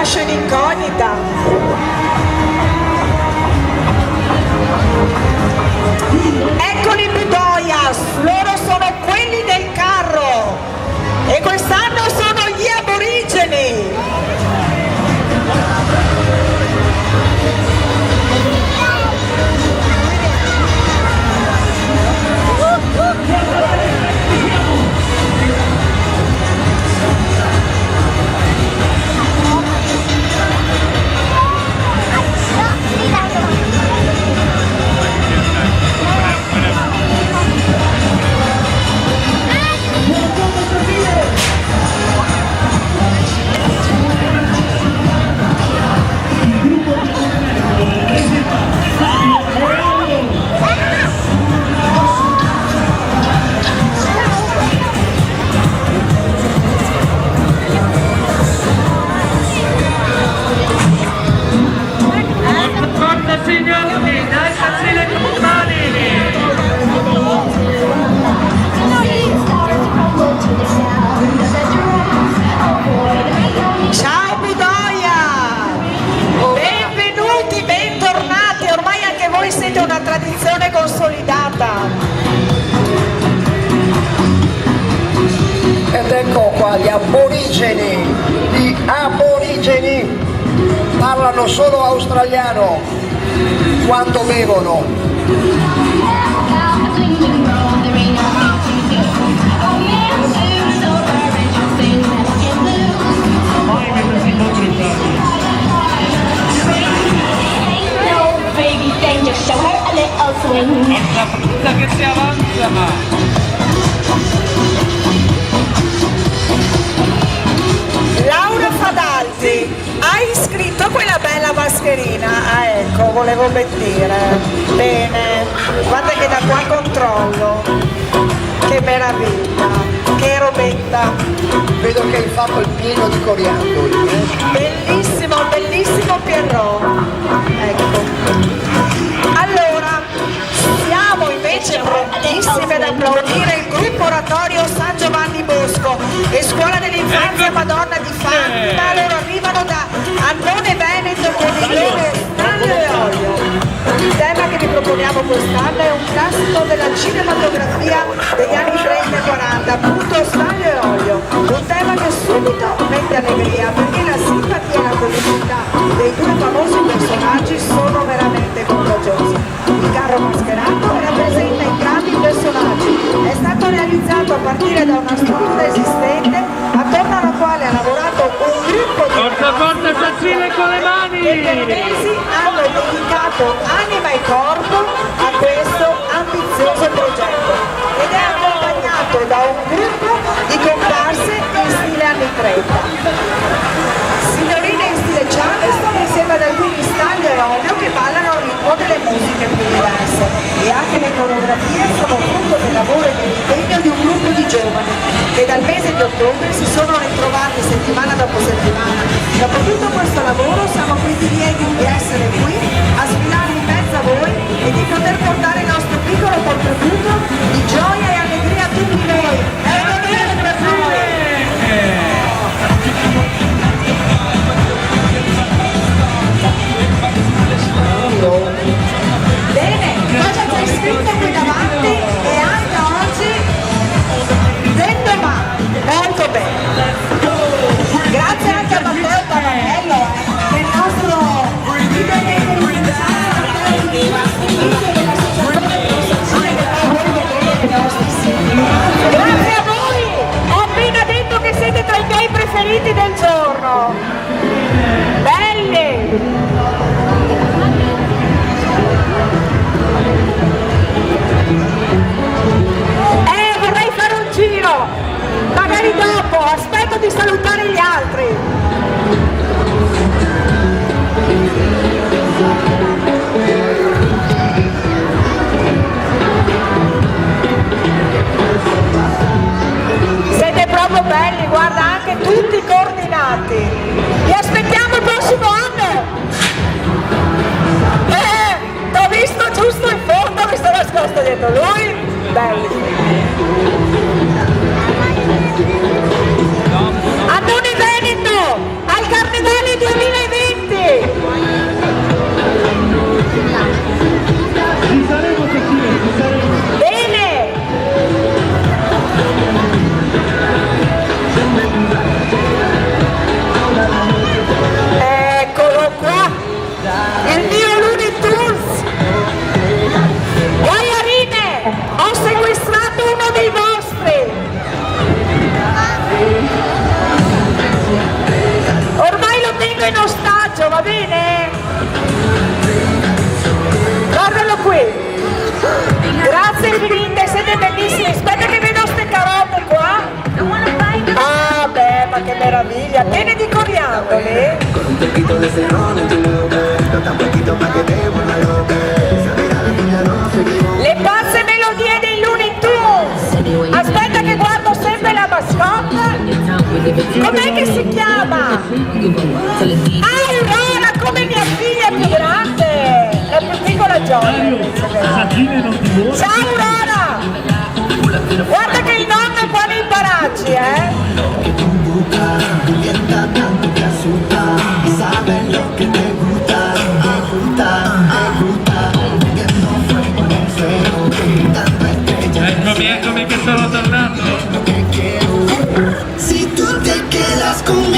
lascio in incognita. Eccoli Budoias, loro sono quelli del carro e quest'anno sono gli aborigeni. Ciao Budoia! Benvenuti, bentornati, ormai anche voi siete una tradizione consolidata. Ed ecco qua gli aborigeni, parlano solo australiano quando bevono. Che si avanza! Laura Fadalti, hai iscritto quella bella mascherina? Ah ecco, volevo ben dire. Bene, guarda che da qua controllo. Che meraviglia, che robetta. Vedo che hai fatto il pieno di coriandoli. Bellissimo, bellissimo Pierrot. Ecco. Allora, siamo invece prontissime ad applaudire il gruppo oratorio San Giovanni Bosco e Scuola dell'Infanzia Madonna di Fatima. Loro arrivano da Annone Veneto con il loro Staglio e Olio. Il tema che vi proponiamo quest'anno è un classico della cinematografia degli anni 30 e 40, appunto Staglio e Olio. Un tema che subito mette allegria perché la simpatia e la comicità dei due famosi personaggi sono veramente contagiosi. Il carro mascherato rappresenta entrambi i personaggi. È stato realizzato a partire da una struttura esistente attorno alla quale ha lavorato un gruppo di Forza Cecilia con le mani! che per mesi hanno dedicato anima e corpo a questo ambizioso progetto ed è accompagnato da un gruppo di comparse in stile anni 30. Signorine in stile Charleston insieme ad alcuni Staglio e Olio che ballano al ritmo delle musiche più diverse e anche le coreografie sono frutto del lavoro e dell'impegno di un gruppo di giovani che dal mese di ottobre si sono ritrovati settimana dopo settimana. Dopo tutto questo lavoro siamo quindi lieti di essere qui a sfilare in mezzo a voi e di poter portare il nostro piccolo contributo di gioia e allegria a tutti voi. Bene, cosa c'è scritto qui davanti e anche oggi del domani, molto bene. Grazie anche a Matteo Tavanello, che è il nostro leader Grazie a voi, ho appena detto che siete tra i miei preferiti del giorno. Belli! Vorrei fare un giro, magari dopo, aspetto di salutare gli altri. Siete proprio belli, guarda, anche tutti coordinati. Vi aspettiamo il prossimo anno. T'ho visto giusto in fondo, mi sto nascosto dietro lui. Belli. Annone Veneto, al Carnevale 2000. prendo in ostaggio, va bene? Guardalo qui. Grazie infinite, siete bellissimi. Aspetta che vedo ste carote qua. Ah beh, ma che meraviglia, piene di coriandoli. Con un poquito de cerrón en tu boca, tan poquito pa' que te vuelva loca. Esa mirada niña no se equivoca. Le pazze melodie dei Looney Tunes. Aspetta che guardo sempre la mascotte. Com'è che si chiama? Aurora, come mia figlia più grande. La più piccola Gioia. Ciao Aurora. Guarda che il nonno è qua nei paraggi, Que tu boca calienta tanto que asusta. Y sabes lo que te gusta, te gusta, te gusta. Prendiendo fuego en el cielo, pintando estrellas. Eccomi che sono tornato. Lo que quiero. Si tú te quedas con